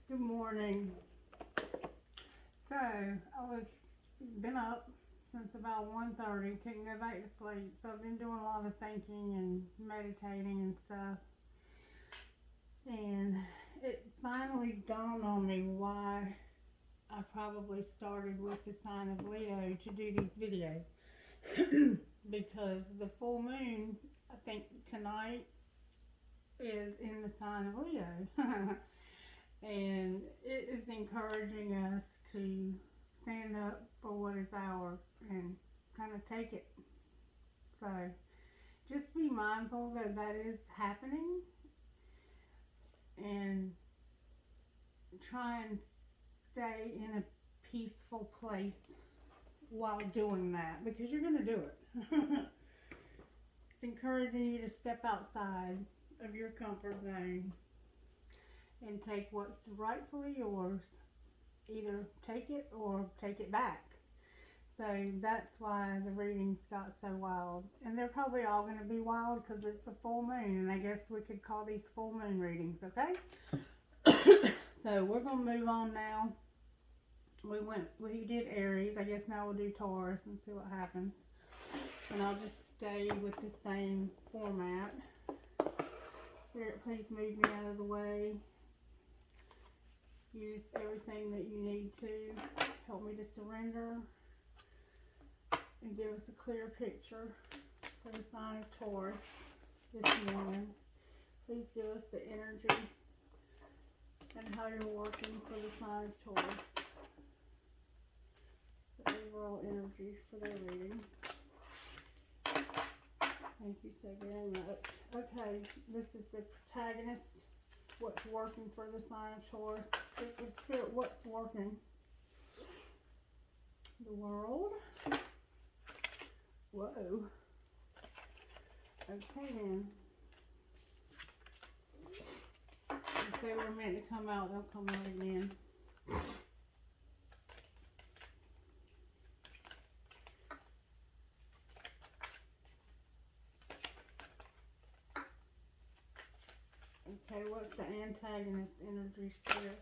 Good morning. So I was been up since about 1:30. Couldn't go back to sleep. So I've been doing a lot of thinking and meditating and stuff. And it finally dawned on me why I probably started with the sign of Leo to do these videos. Because the full moon, I think tonight, is in the sign of Leo. And it is encouraging us to stand up for what is ours and kind of take it. So just be mindful that that is happening and try and stay in a peaceful place while doing that, because you're going to do it. It's encouraging you to step outside of your comfort zone and take what's rightfully yours. Either take it or take it back. So that's why the readings got so wild. And they're probably all going to be wild because it's a full moon. And I guess we could call these full moon readings, okay? So we're going to move on now. We did Aries. I guess now we'll do Taurus and see what happens. And I'll just stay with the same format. Spirit, please move me out of the way. Use everything that you need to help me to surrender and give us a clear picture for the sign of Taurus this morning. Please give us the energy and how you're working for the sign of Taurus. The overall energy for their reading. Thank you so very much. Okay, this is the protagonist. What's working for the sign of Taurus? Spirit, what's working? The world. Whoa. Okay then. If they were meant to come out, they'll come out again. Okay, what's the antagonist energy, Spirit?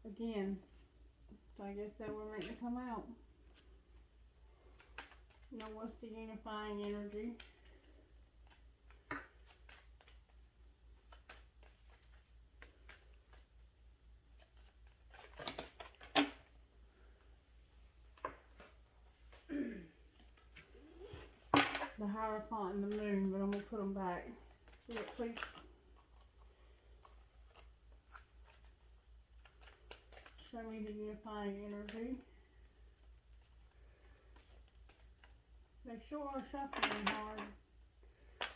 Again, so I guess they were meant to come out. Now, what's the unifying energy? The Hierophant and the Moon, but I'm going to put them back. Spirit, please. Show me the unifying energy. They sure are shuffling hard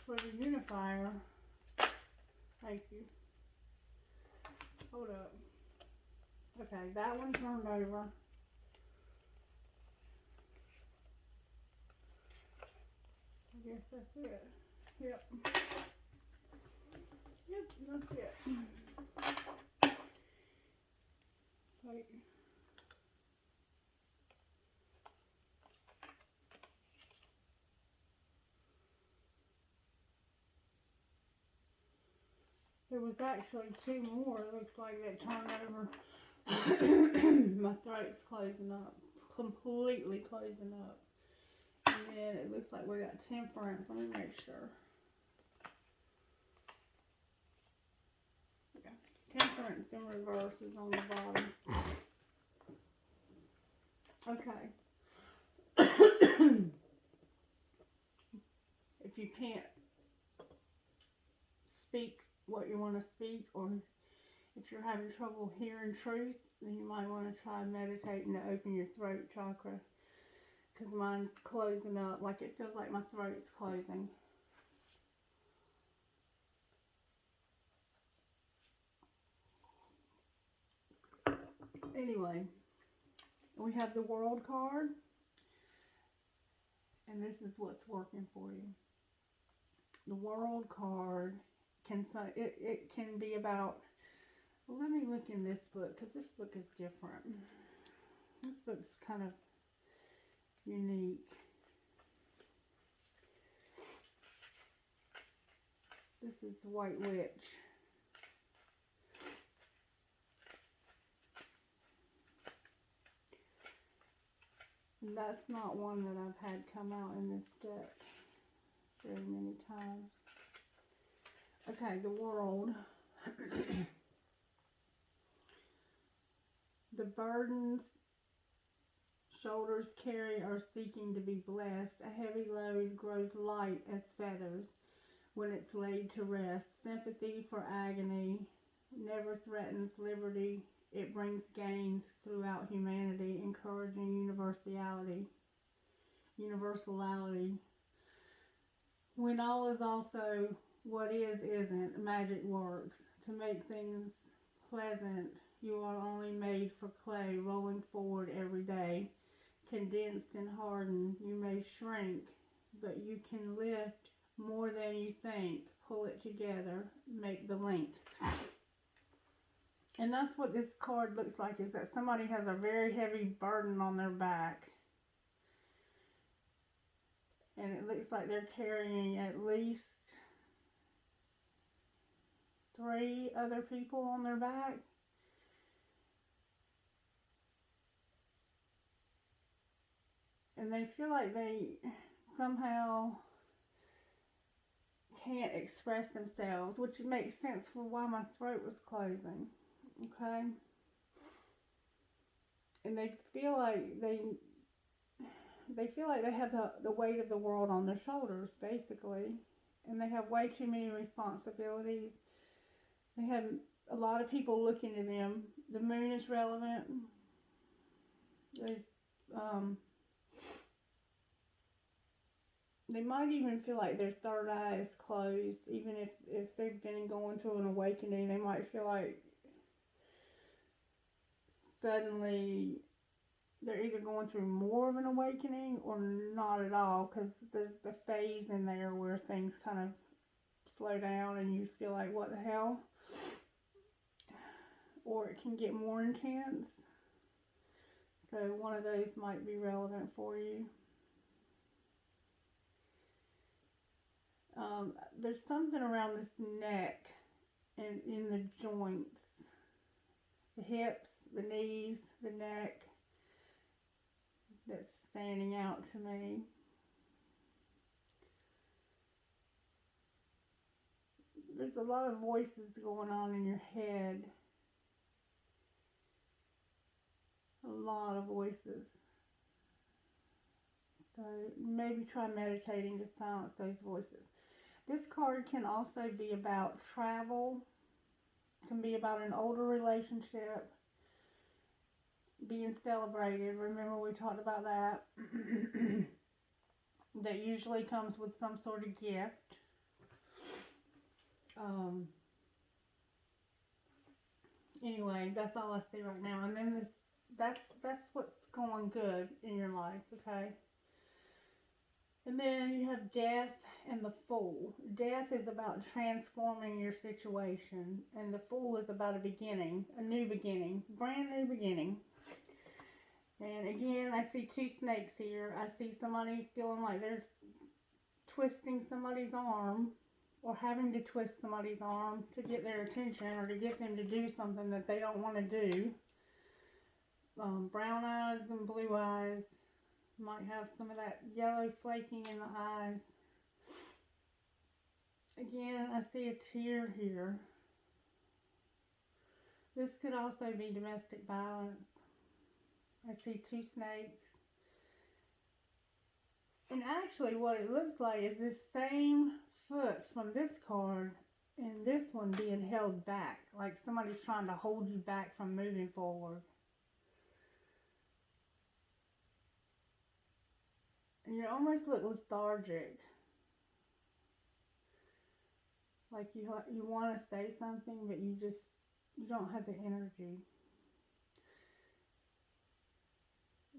for the unifier. Thank you. Hold up. Okay, that one turned over. I guess that's it. Yep. Yep, that's it. Wait. There was actually two more. It looks like that turned over. My throat's closing up. Completely closing up. And then it looks like we got Temperance. Let me make sure. Okay. Temperance in reverse is on the bottom. Okay. If you can't speak what you want to speak, or if you're having trouble hearing truth, then you might want to try meditating to open your throat chakra, because mine's closing up. Like, it feels like my throat's closing. Anyway, we have the World card, and this is what's working for you. The World card it can be about. Well, let me look in this book, because this book is different. This book's kind of unique. This is the White Witch. That's not one that I've had come out in this deck very many times. Okay, the world. The burdens shoulders carry are seeking to be blessed. A heavy load grows light as feathers when it's laid to rest. Sympathy for agony never threatens liberty. It brings gains throughout humanity, encouraging universality. When all is also what is isn't, magic works. To make things pleasant, you are only made for clay, rolling forward every day. Condensed and hardened, you may shrink, but you can lift more than you think. Pull it together, make the link. And that's what this card looks like, is that somebody has a very heavy burden on their back. And it looks like they're carrying at least 3 other people on their back. And they feel like they somehow can't express themselves, which makes sense for why my throat was closing. Okay? And they feel like they have the weight of the world on their shoulders, basically. And they have way too many responsibilities. They have a lot of people looking to them. The moon is relevant. They might even feel like their third eye is closed. Even if they've been going through an awakening, they might feel like suddenly they're either going through more of an awakening or not at all, because there's a phase in there where things kind of slow down and you feel like, what the hell? Or it can get more intense. So one of those might be relevant for you. There's something around this neck and in the joints, the hips, the knees, the neck, that's standing out to me. There's a lot of voices going on in your head. A lot of voices. So maybe try meditating to silence those voices. This card can also be about travel. It can be about an older relationship being celebrated. Remember we talked about that. That usually comes with some sort of gift. Anyway, that's all I see right now. And then that's what's going good in your life, okay? And then you have death and the Fool. Death is about transforming your situation, and the Fool is about a beginning, a new beginning, brand new beginning. And again, I see 2 snakes here. I see somebody feeling like they're twisting somebody's arm, or having to twist somebody's arm to get their attention, or to get them to do something that they don't want to do. Brown eyes and blue eyes. Might have some of that yellow flaking in the eyes. Again, I see a tear here. This could also be domestic violence. I see 2 snakes. And actually what it looks like is this same foot from this card and this one being held back. Like somebody's trying to hold you back from moving forward. And you almost look lethargic. Like you want to say something, but you don't have the energy.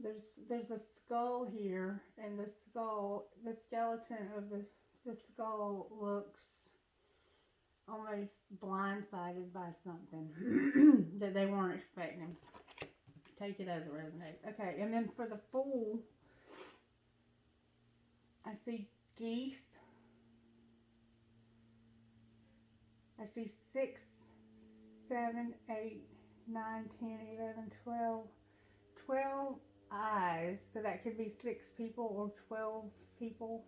There's a skull here, and the skeleton of the skull looks almost blindsided by something that they weren't expecting. Take it as it resonates. Okay, and then for the Fool, I see geese. I see 6, 7, 8, 9, 10, 11, 12. 12 eyes. So that could be 6 people or 12 people.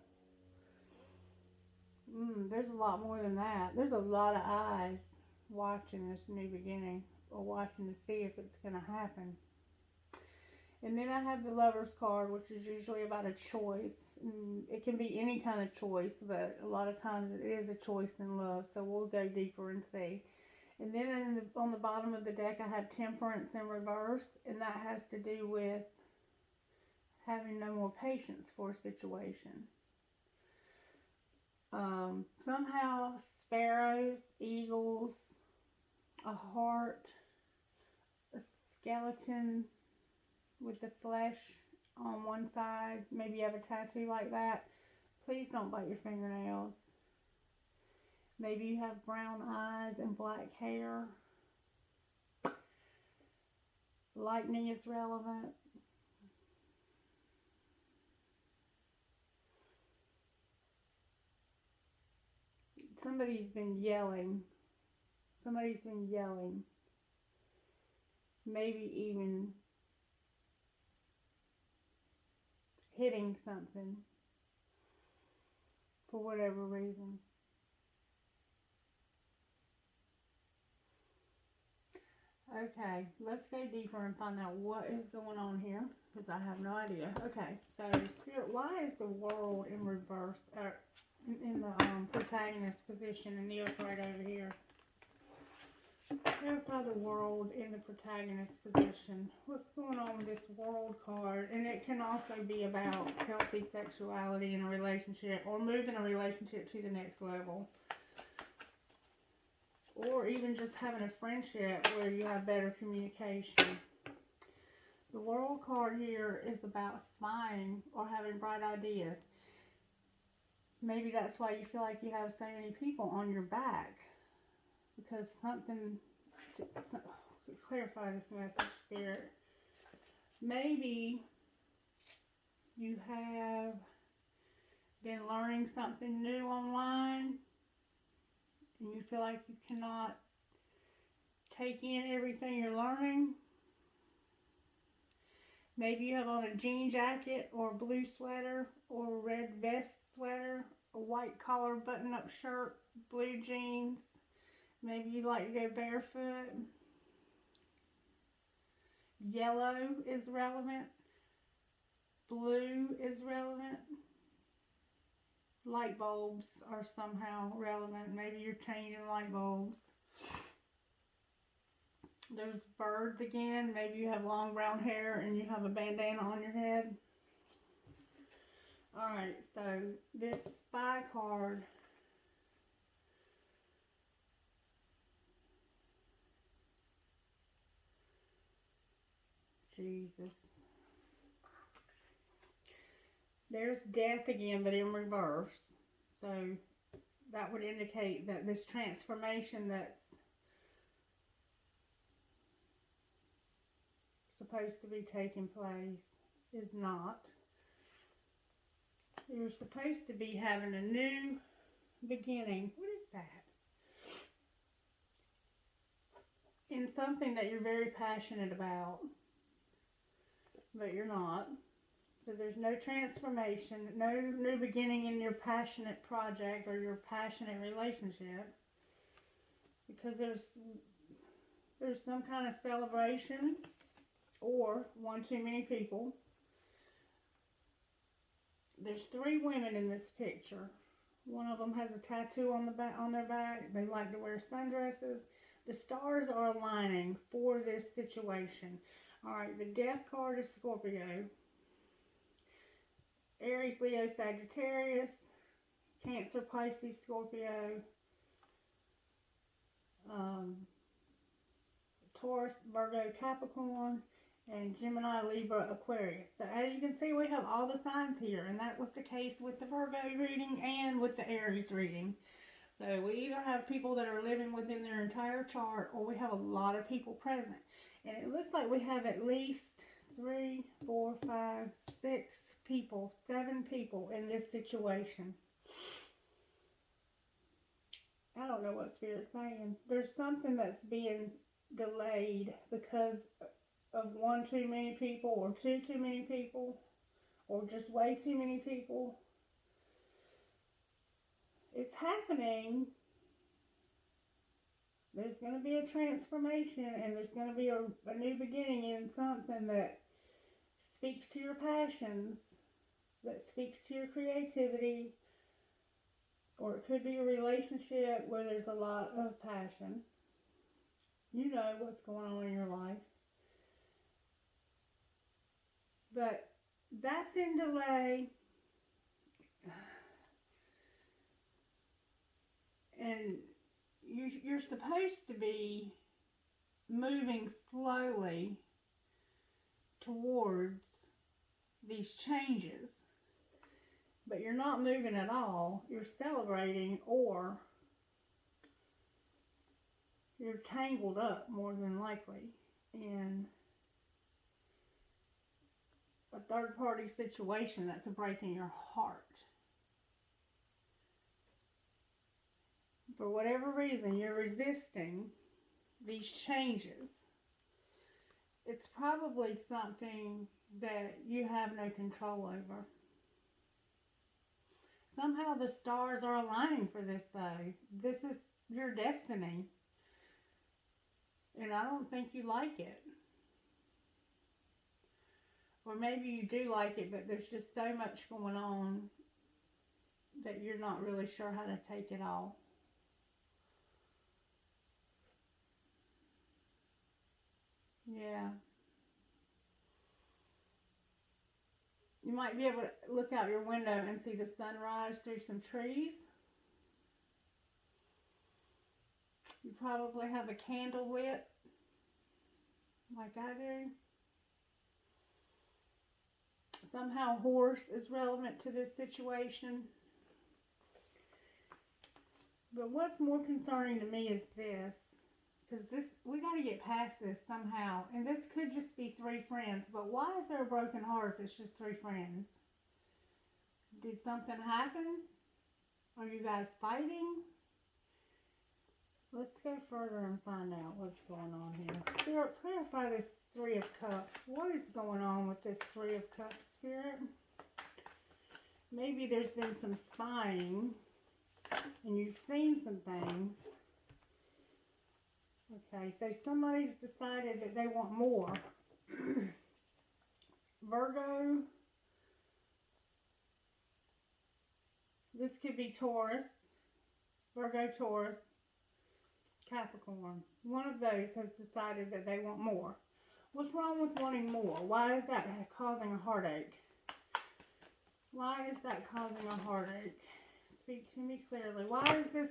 There's a lot more than that. There's a lot of eyes watching this new beginning or watching to see if it's going to happen. And then I have the Lover's card, which is usually about a choice. It can be any kind of choice, but a lot of times it is a choice in love. So we'll go deeper and see. And then on the bottom of the deck, I have Temperance in reverse, and that has to do with having no more patience for a situation. Somehow sparrows, eagles, a heart, a skeleton with the flesh on one side. Maybe you have a tattoo like that. Please don't bite your fingernails. Maybe you have brown eyes and black hair. Lightning is relevant. Somebody's been yelling. Somebody's been yelling. Maybe even hitting something for whatever reason. Okay, let's go deeper and find out what is going on here, because I have no idea. Okay, so Spirit, why is the World in reverse, or in the protagonist position in the upright over here? Clarify the World in the protagonist position. What's going on with this World card? And it can also be about healthy sexuality in a relationship, or moving a relationship to the next level. Or even just having a friendship where you have better communication. The World card here is about smiling or having bright ideas. Maybe that's why you feel like you have so many people on your back. Because something, to clarify this message, Spirit. Maybe you have been learning something new online, and you feel like you cannot take in everything you're learning. Maybe you have on a jean jacket or a blue sweater or a red vest sweater, a white collar button-up shirt, blue jeans. Maybe you like to go barefoot. Yellow is relevant. Blue is relevant. Light bulbs are somehow relevant. Maybe you're changing light bulbs. There's birds again. Maybe you have long brown hair and you have a bandana on your head. Alright, so this spy card. Jesus. There's death again, but in reverse. So that would indicate that this transformation that's supposed to be taking place is not. You're supposed to be having a new beginning. What is that? In something that you're very passionate about, but you're not. So there's no transformation, no new beginning in your passionate project or your passionate relationship, because there's some kind of celebration or one too many people. There's 3 women in this picture. One of them has a tattoo on their back. They like to wear sundresses. The stars are aligning for this situation. All right, the death card is Scorpio. Aries, Leo, Sagittarius, Cancer, Pisces, Scorpio, Taurus, Virgo, Capricorn, and Gemini, Libra, Aquarius. So as you can see, we have all the signs here, and that was the case with the Virgo reading and with the Aries reading. So we either have people that are living within their entire chart, or we have a lot of people present. And it looks like we have at least 3, 4, 5, 6 people, 7 people in this situation. I don't know what Spirit's saying. There's something that's being delayed because of one too many people or two too many people or just way too many people. It's happening. There's going to be a transformation, and there's going to be a new beginning in something that speaks to your passions, that speaks to your creativity, or it could be a relationship where there's a lot of passion. You know what's going on in your life. But that's in delay. And you're supposed to be moving slowly towards these changes. But you're not moving at all. You're celebrating, or you're tangled up more than likely in a third party situation that's breaking your heart. For whatever reason, you're resisting these changes. It's probably something that you have no control over. Somehow the stars are aligning for this, though. This is your destiny. And I don't think you like it. Or maybe you do like it, but there's just so much going on that you're not really sure how to take it all. Yeah. You might be able to look out your window and see the sunrise through some trees. You probably have a candle lit, like I do. Somehow horse is relevant to this situation. But what's more concerning to me is this. Because we got to get past this somehow. And this could just be three friends. But why is there a broken heart if it's just three friends? Did something happen? Are you guys fighting? Let's go further and find out what's going on here. Clarify this Three of Cups. What is going on with this Three of Cups, Spirit? Maybe there's been some spying and you've seen some things. Okay, so somebody's decided that they want more. Virgo. This could be Taurus. Virgo, Taurus, Capricorn. One of those has decided that they want more. What's wrong with wanting more? Why is that causing a heartache? Why is that causing a heartache? Speak to me clearly. Why is this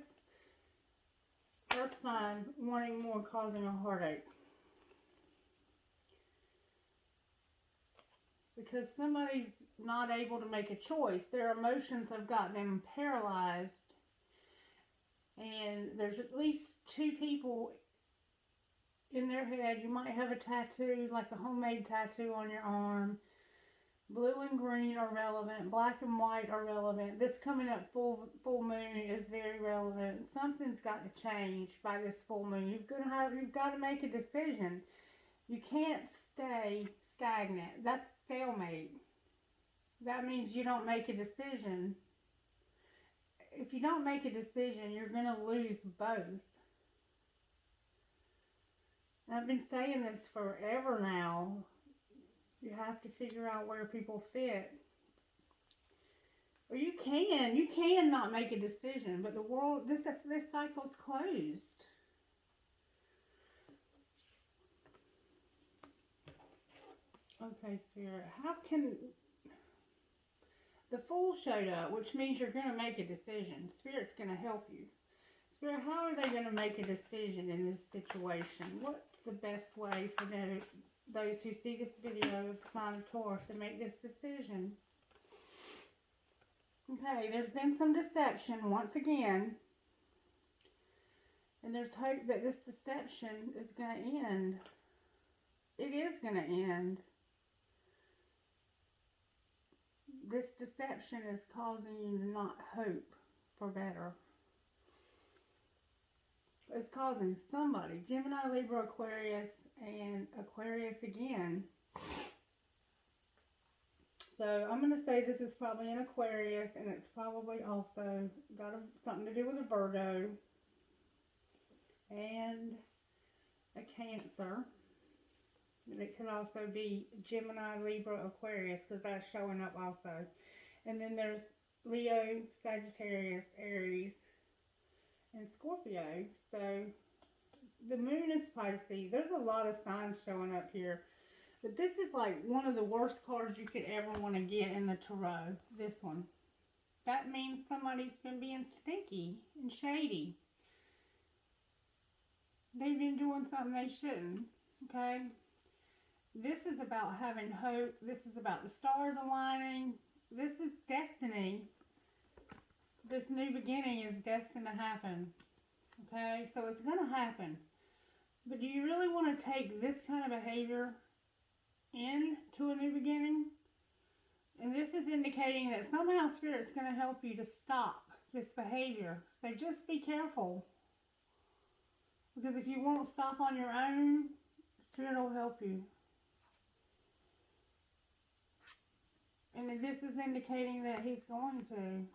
Earth sign wanting more causing a heartache? Because somebody's not able to make a choice. Their emotions have got them paralyzed. And there's at least two people in their head. You might have a tattoo, like a homemade tattoo on your arm. Blue and green are relevant. Black and white are relevant. This coming up full moon is very relevant. Something's got to change by this full moon. You've got to make a decision. You can't stay stagnant. That's stalemate. That means you don't make a decision. If you don't make a decision, you're going to lose both. I've been saying this forever now. You have to figure out where people fit. Or you can not make a decision, but the world, this cycle's closed. Okay, Spirit, how can, the Fool showed up, which means you're going to make a decision. Spirit's going to help you. Spirit, how are they going to make a decision in this situation? What's the best way for those who see this video of the sign of Taurus to make this decision? Okay, there's been some deception once again. And there's hope that this deception is going to end. It is going to end. This deception is causing you to not hope for better. It's causing somebody, Gemini, Libra, Aquarius, and Aquarius again. So I'm going to say this is probably an Aquarius, and it's probably also got something to do with a Virgo and a Cancer. And it could also be Gemini, Libra, Aquarius, because that's showing up also. And then there's Leo, Sagittarius, Aries, and Scorpio. So the moon is Pisces. There's a lot of signs showing up here. But this is like one of the worst cards you could ever want to get in the tarot. This one. That means somebody's been being stinky and shady. They've been doing something they shouldn't. Okay? This is about having hope. This is about the stars aligning. This is destiny. This new beginning is destined to happen. Okay? So it's going to happen. But do you really want to take this kind of behavior into a new beginning? And this is indicating that somehow Spirit's going to help you to stop this behavior. So just be careful. Because if you won't stop on your own, Spirit will help you. And this is indicating that he's going to.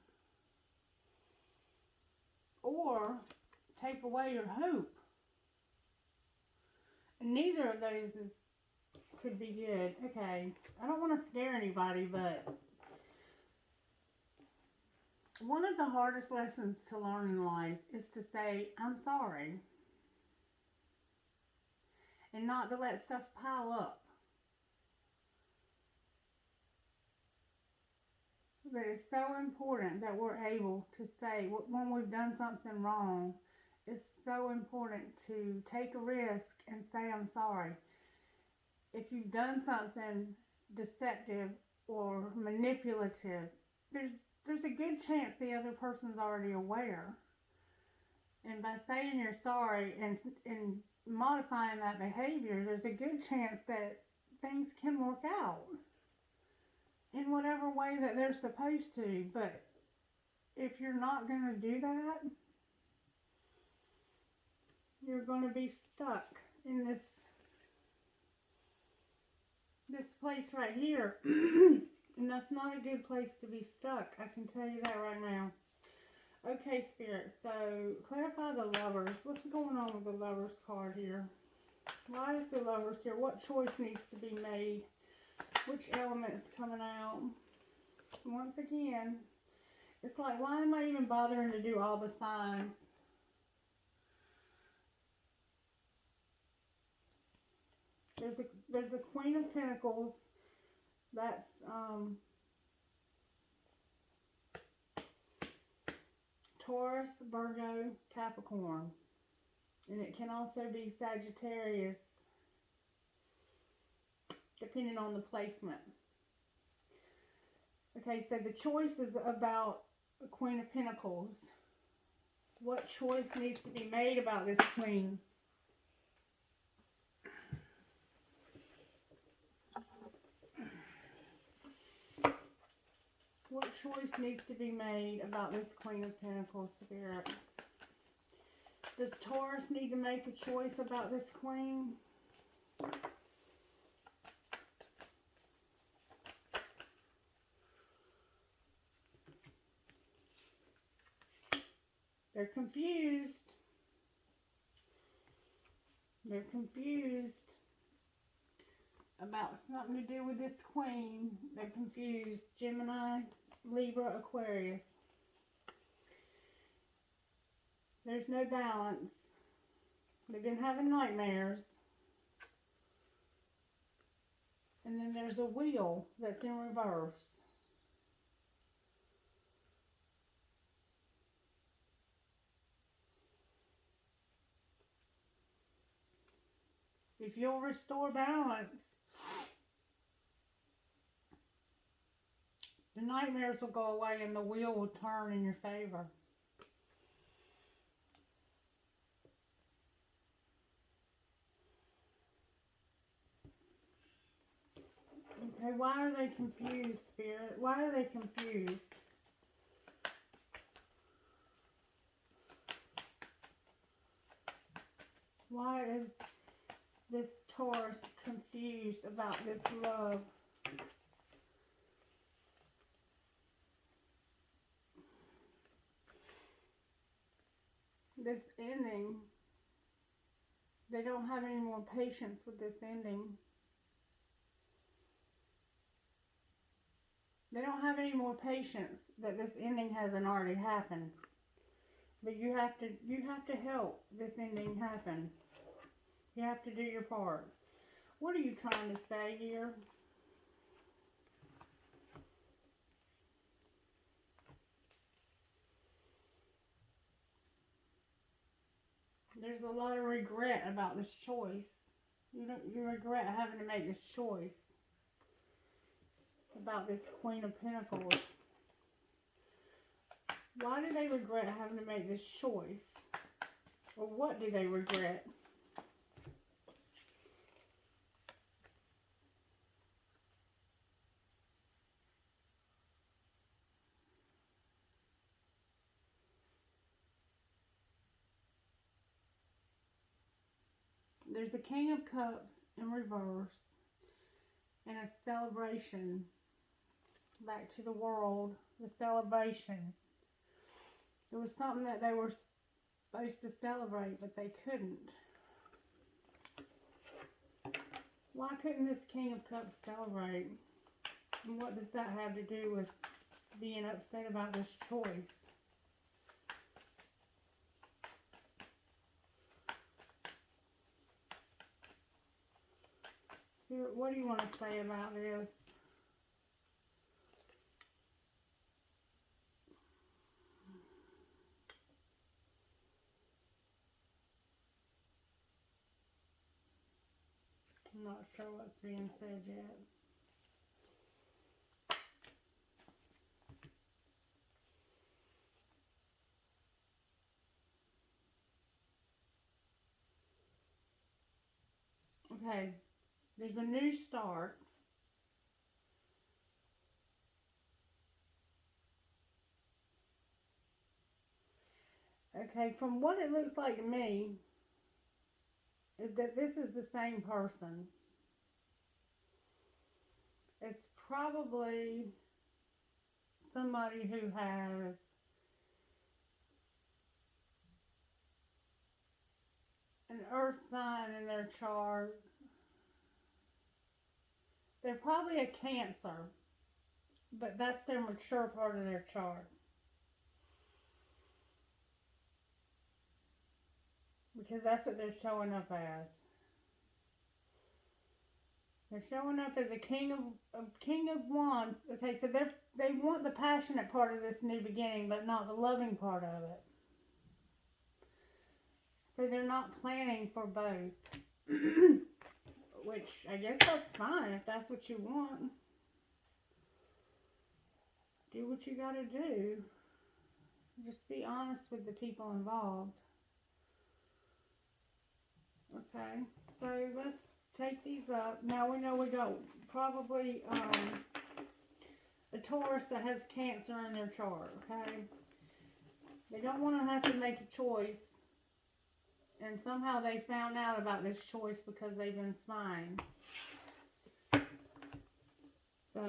Or take away your hope. And neither of those could be good. Okay, I don't want to scare anybody, but one of the hardest lessons to learn in life is to say, I'm sorry. And not to let stuff pile up. But it's so important that we're able to say, when we've done something wrong, it's so important to take a risk and say, I'm sorry. If you've done something deceptive or manipulative, there's a good chance the other person's already aware. And by saying you're sorry and modifying that behavior, there's a good chance that things can work out in whatever way that they're supposed to. But if you're not going to do that, you're going to be stuck in this place right here. And that's not a good place to be stuck. I can tell you that right now. Okay, Spirit, so clarify the Lovers. What's going on with the Lovers card here? Why is the Lovers here? What choice needs to be made? Which element is coming out? Once again, it's like, why am I even bothering to do all the signs? There's a Queen of Pentacles. That's Taurus, Virgo, Capricorn. And it can also be Sagittarius, depending on the placement. Okay, so the choice is about a Queen of Pentacles. What choice needs to be made about this Queen? What choice needs to be made about this Queen of Pentacles, Spirit? Does Taurus need to make a choice about this Queen? They're confused. They're confused about something to do with this Queen. They're confused. Gemini, Libra, Aquarius. There's no balance. They've been having nightmares. And then there's a wheel that's in reverse. If you'll restore balance, the nightmares will go away and the wheel will turn in your favor. Okay, why are they confused, Spirit? Why are they confused? Why is this Taurus confused about this love. This ending, they don't have any more patience with this ending. They don't have any more patience that this ending hasn't already happened. But you have to help this ending happen. You have to do your part. What are you trying to say here? There's a lot of regret about this choice. You regret having to make this choice about this Queen of Pentacles. Why do they regret having to make this choice? Or what do they regret? There's the King of Cups in reverse and a celebration back to the world. The celebration. There was something that they were supposed to celebrate, but they couldn't. Why couldn't this King of Cups celebrate? And what does that have to do with being upset about this choice? What do you want to say about this? I'm not sure what's being said yet. Okay, there's a new start. Okay, from what it looks like to me, is that this is the same person. It's probably somebody who has an earth sign in their chart. They're probably a Cancer, but that's their mature part of their chart. Because that's what they're showing up as. They're showing up as a king of wands. Okay, so they want the passionate part of this new beginning, but not the loving part of it. So they're not planning for both. Which I guess that's fine if that's what you want. Do what you gotta do. Just be honest with the people involved. Okay, so let's take these up. Now we know we got probably a Taurus that has Cancer in their chart, okay? They don't want to have to make a choice, and somehow they found out about this choice because they've been spying. So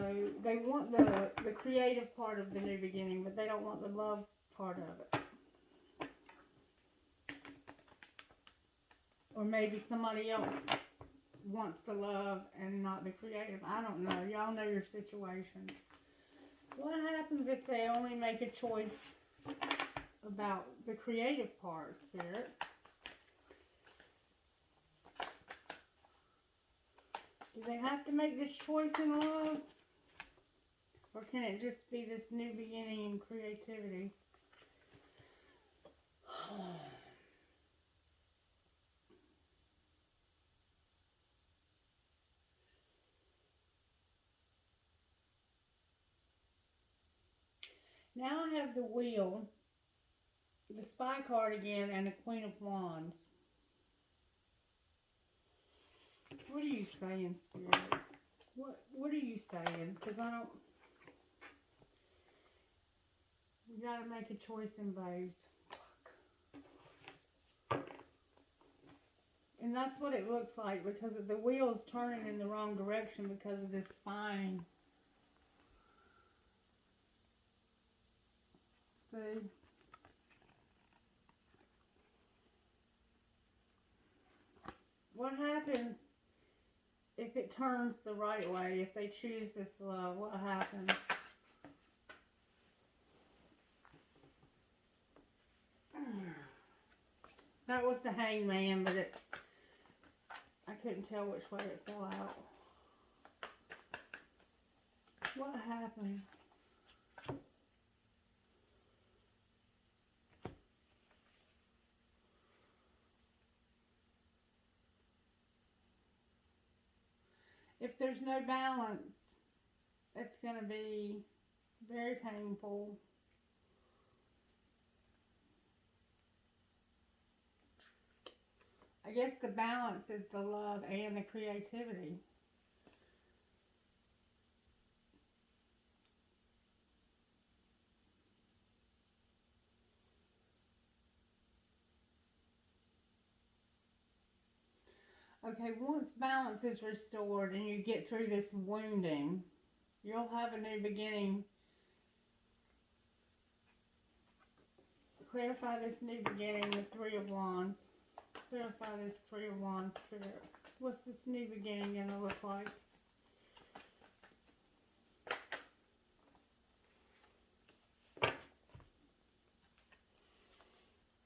they want the creative part of the new beginning, but they don't want the love part of it. Or maybe somebody else wants the love and not the creative. I don't know. Y'all know your situation. What happens if they only make a choice about the creative part, Spirit? Do they have to make this choice in love? Or can it just be this new beginning in creativity? Now I have the Wheel, the Spy card again, and the Queen of Wands. What are you saying, Spirit? What are you saying? Because I don't... You gotta make a choice in both. And that's what it looks like because the wheel's turning in the wrong direction because of this spine. See? What happens if it turns the right way? If they choose this love, what happens? That was the hangman, but I couldn't tell which way it fell out. What happened? If there's no balance, it's going to be very painful. I guess the balance is the love and the creativity. Okay, once balance is restored and you get through this wounding, you'll have a new beginning. Clarify this new beginning, the Three of Wands. Clarify this Three of Wands spirit. What's this new beginning going to look like?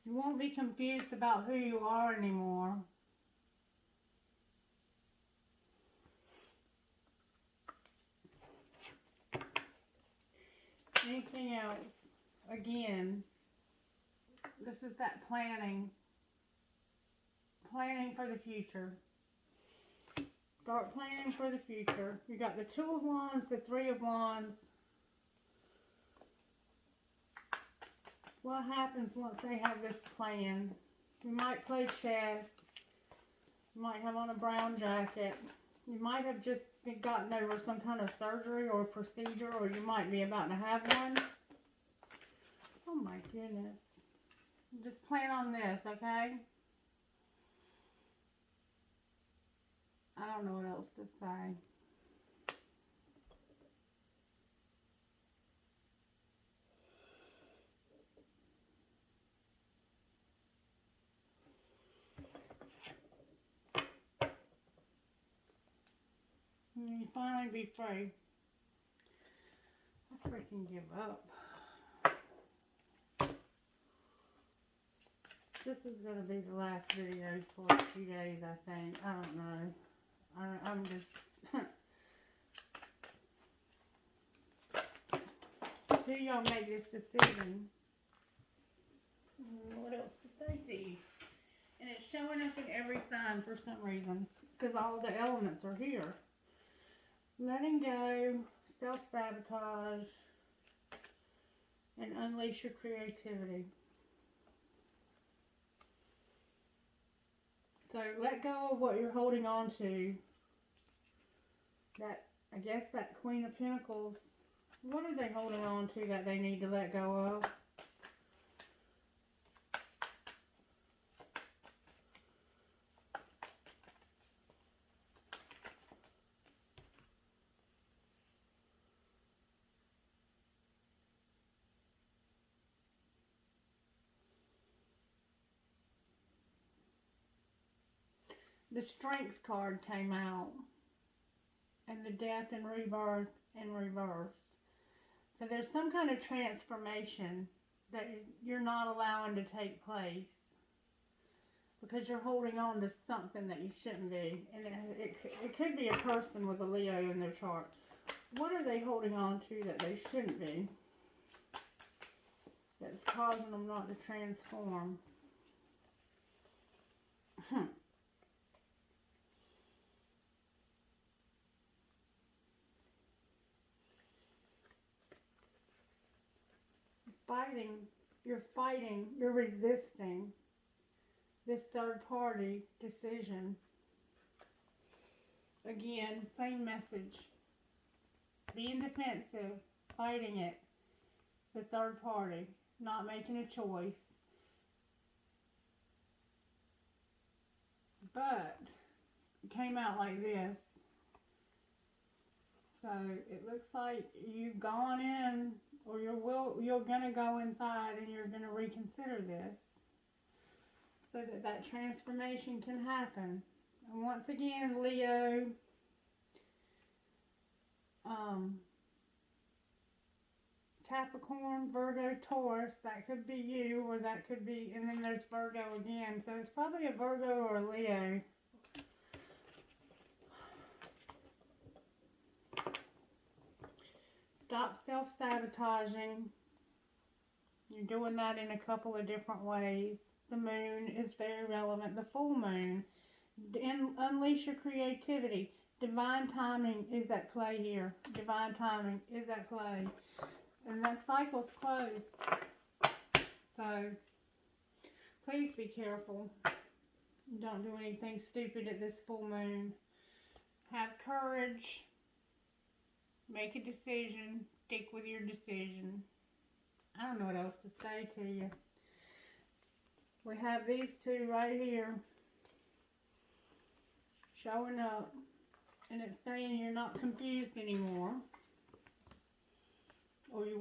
You won't be confused about who you are anymore. Anything else? Again, this is that planning. Planning for the future. Start planning for the future. You got the Two of Wands, the Three of Wands. What happens once they have this plan? You might play chess. You might have on a brown jacket. You might have just gotten over some kind of surgery or procedure, or you might be about to have one. Oh my goodness. Just plan on this, okay? I don't know what else to say. You finally be free. I freaking give up. This is going to be the last video for a few days, I think. I don't know. I'm just... So y'all make this decision. What else to say to you? And it's showing up in every sign for some reason. Because all the elements are here. Letting go, self-sabotage, and unleash your creativity. So let go of what you're holding on to. That, I guess that Queen of Pentacles. What are they holding on to that they need to let go of? The Strength card came out, and the Death and Rebirth and Reverse. So there's some kind of transformation that you're not allowing to take place because you're holding on to something that you shouldn't be. And it could be a person with a Leo in their chart. What are they holding on to that they shouldn't be? That's causing them not to transform. You're resisting this third party decision. Again, same message. Being defensive, fighting it. The third party, not making a choice. but it came out like this. So it looks like you've gone in, or you're gonna go inside and you're gonna reconsider this, so that that transformation can happen. And once again, Leo, Capricorn, Virgo, Taurus, that could be you, or that could be, and then there's Virgo again. So it's probably a Virgo or a Leo. Stop self-sabotaging. You're doing that in a couple of different ways. The moon is very relevant. The full moon. Unleash your creativity. Divine timing is at play here. Divine timing is at play. And that cycle's closed. So, please be careful. Don't do anything stupid at this full moon. Have courage. Make a decision. Stick with your decision. I don't know what else to say to you. We have these two right here showing up, and it's saying you're not confused anymore, or you